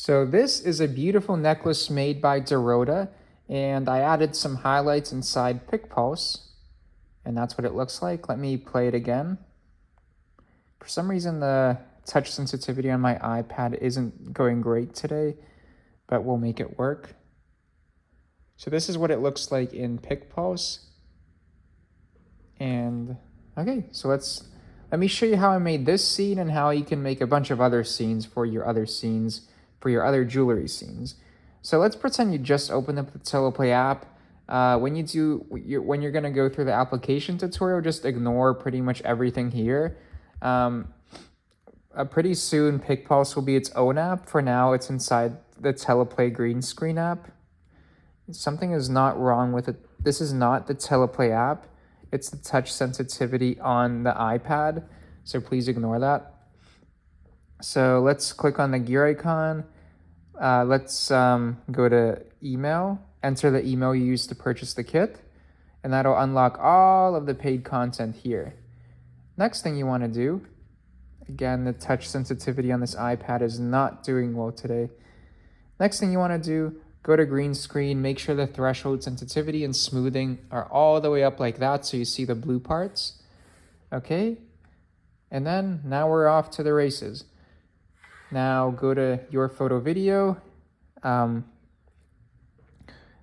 So this is a beautiful necklace made by Dorota, and I added some highlights inside PicPulse, and that's what it looks like. Let me play it again. For some reason, the touch sensitivity on my iPad isn't going great today, but we'll make it work. So this is what it looks like in PicPulse. And okay, so let me show you how I made this scene and how you can make a bunch of other scenes for your other scenes, for your other jewelry scenes. So let's pretend you just opened up the Teleplay app. When you're gonna go through the application tutorial, just ignore pretty much everything here. Pretty soon, PicPulse will be its own app. For now, it's inside the Teleplay green screen app. Something is not wrong with it. This is not the Teleplay app. It's the touch sensitivity on the iPad, so please ignore that. So let's click on the gear icon. Let's go to email, enter the email you used to purchase the kit, and that'll unlock all of the paid content here. Next thing you want to do, again, the touch sensitivity on this iPad is not doing well today. Next thing you want to do, go to green screen, make sure the threshold sensitivity and smoothing are all the way up like that so you see the blue parts. Okay, and then now we're off to the races. Now go to your photo video.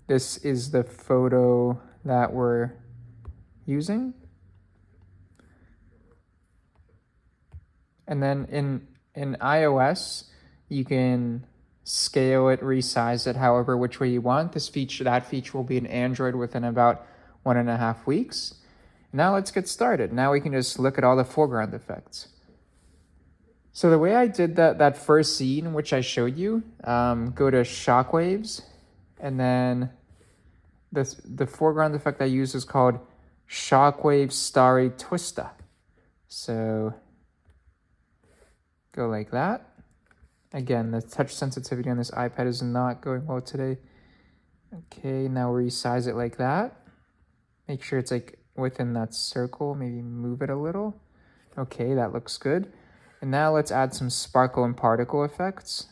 This is the photo that we're using. And then in iOS, you can scale it, resize it, however which way you want. That feature will be in Android within about 1.5 weeks. Now let's get started. Now we can just look at all the foreground effects. So the way I did that first scene, which I showed you, go to shockwaves, and then the foreground effect I use is called Shockwave Starry Twista. So go like that. Again, the touch sensitivity on this iPad is not going well today. Okay, now resize it like that. Make sure it's like within that circle, maybe move it a little. Okay, that looks good. And now let's add some sparkle and particle effects.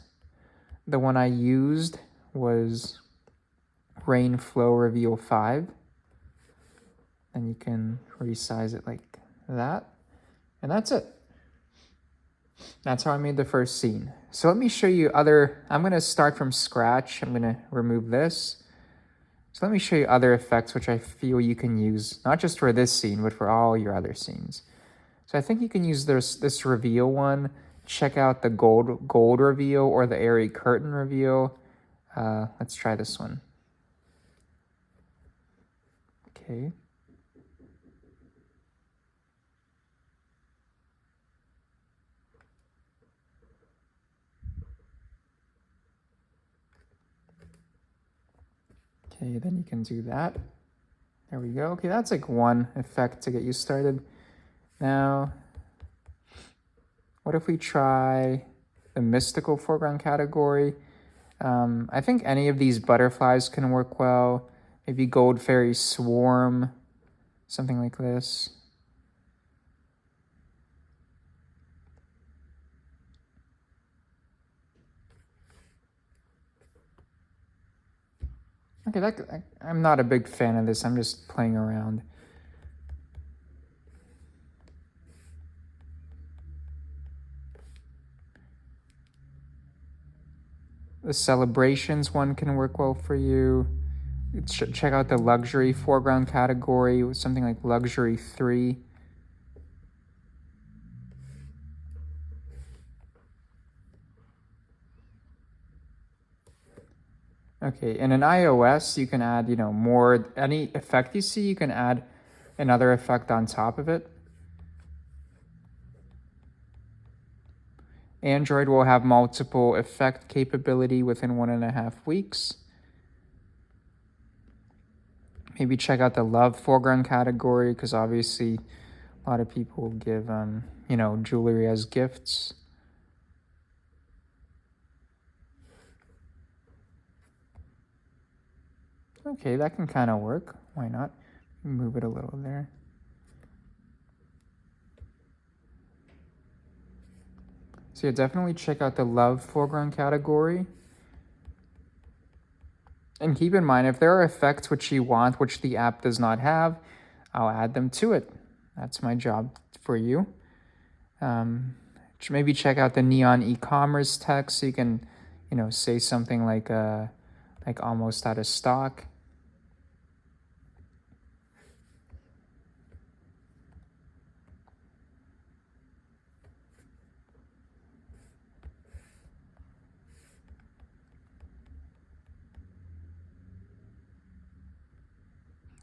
The one I used was Rain Flow Reveal 5. And you can resize it like that. And that's it. That's how I made the first scene. So let me show you I'm going to start from scratch. I'm going to remove this. So let me show you other effects which I feel you can use, not just for this scene, but for all your other scenes. So I think you can use this reveal one. Check out the gold reveal or the airy curtain reveal. Let's try this one. Okay. Okay, then you can do that. There we go. Okay, that's like one effect to get you started. Now, what if we try the mystical foreground category? I think any of these butterflies can work well. Maybe Gold Fairy Swarm, something like this. Okay, I'm not a big fan of this. I'm just playing around. The celebrations one can work well for you. Check out the luxury foreground category with something like luxury 3. Okay, and in iOS, you can add, more, any effect you see, you can add another effect on top of it. Android will have multiple effect capability within 1.5 weeks. Maybe check out the love foreground category, because obviously a lot of people give, jewelry as gifts. Okay, that can kind of work. Why not? Move it a little there. So So yeah, definitely check out the love foreground category. And keep in mind, if there are effects which you want, which the app does not have, I'll add them to it. That's my job for you. Maybe check out the neon e-commerce text so you can, say something like almost out of stock.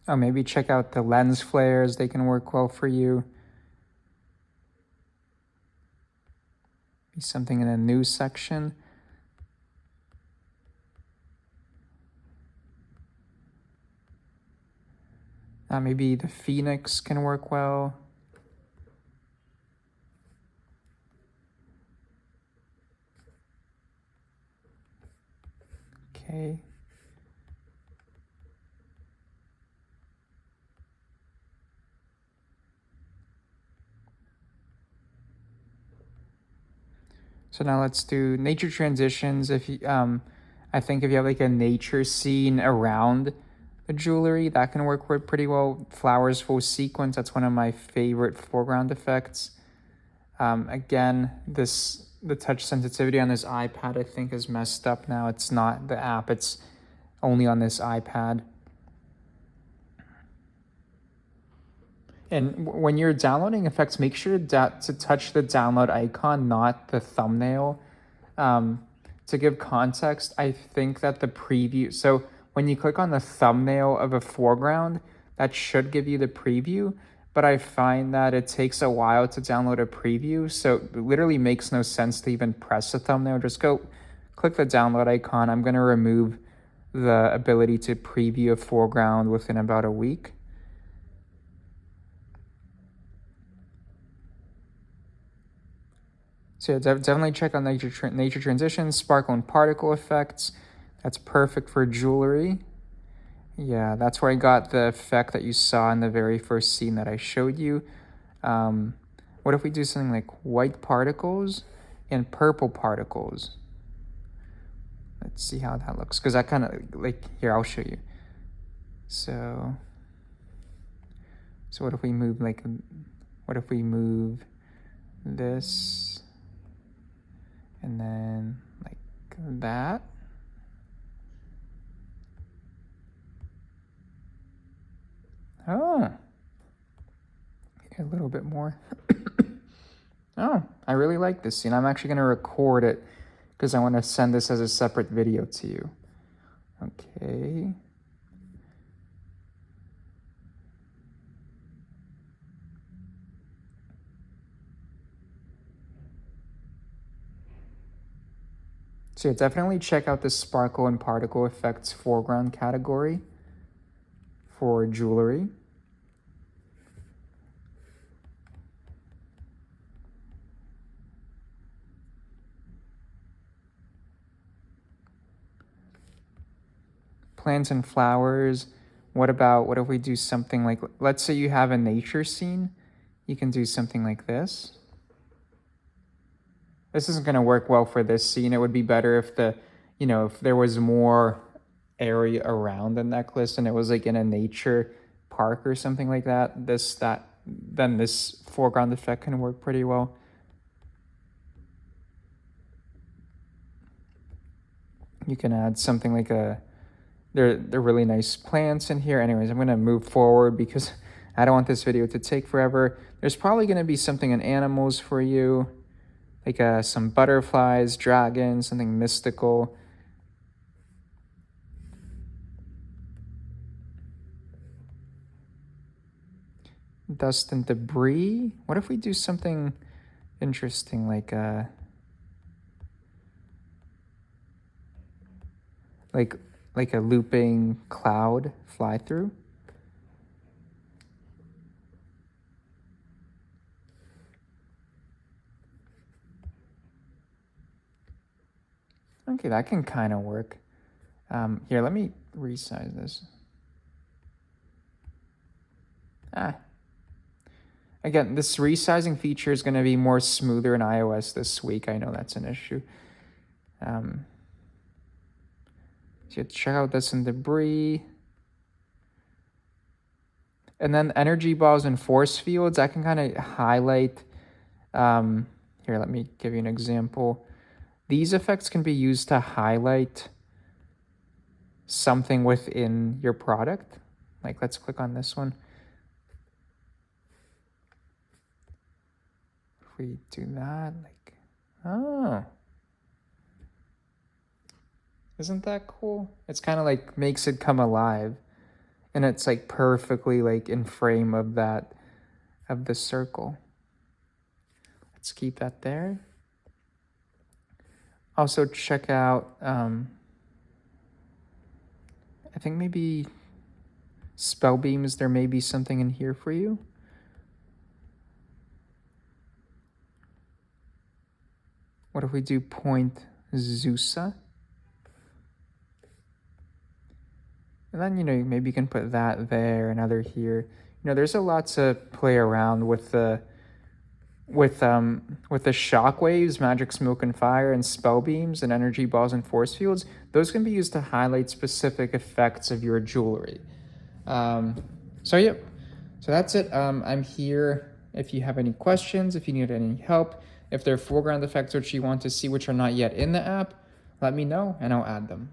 Oh, maybe check out the lens flares. They can work well for you. Be something in the news section. Maybe the Phoenix can work well. Okay. So now let's do nature transitions. If you, I think if you have like a nature scene around the jewelry, that can work pretty well. Flowers full sequence, that's one of my favorite foreground effects. Again, the touch sensitivity on this iPad I think is messed up now. It's not the app, it's only on this iPad. And when you're downloading effects, make sure to touch the download icon, not the thumbnail. To give context, I think that the preview, so when you click on the thumbnail of a foreground, that should give you the preview, but I find that it takes a while to download a preview, so it literally makes no sense to even press a thumbnail. Just go click the download icon. I'm going to remove the ability to preview a foreground within about a week. So yeah, definitely check out nature transitions, sparkle and particle effects. That's perfect for jewelry. Yeah, that's where I got the effect that you saw in the very first scene that I showed you. What if we do something like white particles and purple particles? Let's see how that looks, because that kind of, like, here, I'll show you. So what if we move, this, and then like that? Oh, a little bit more. Oh, I really like this scene. I'm actually going to record it because I want to send this as a separate video to you. Okay. So yeah, definitely check out the sparkle and particle effects foreground category for jewelry. Plants and flowers. What if we do something like, let's say you have a nature scene, you can do something like this. This isn't going to work well for this scene. It would be better if if there was more area around the necklace and it was like in a nature park or something like that. Then this foreground effect can work pretty well. You can add something like they're really nice plants in here. Anyways, I'm going to move forward because I don't want this video to take forever. There's probably going to be something in animals for you, like some butterflies, dragons, something mystical. Dust and debris. What if we do something interesting like a looping cloud fly through? Okay, that can kind of work. Here, let me resize this. Again, this resizing feature is going to be more smoother in iOS this week. I know that's an issue. So you check out this in debris. And then energy balls and force fields, I can kind of highlight. Here, let me give you an example. These effects can be used to highlight something within your product. Like, let's click on this one. If we do that, like, oh. Isn't that cool? It's kind of like makes it come alive. And it's like perfectly like in frame of that, of the circle. Let's keep that there. Also check out, I think maybe spell beams, there may be something in here for you. What if we do point Zusa? And then, maybe you can put that there, another here. There's a lot to play around with the shockwaves, magic, smoke, and fire, and spell beams, and energy balls and force fields. Those can be used to highlight specific effects of your jewelry. So that's it. I'm here if you have any questions, if you need any help, if there are foreground effects which you want to see which are not yet in the app, let me know and I'll add them.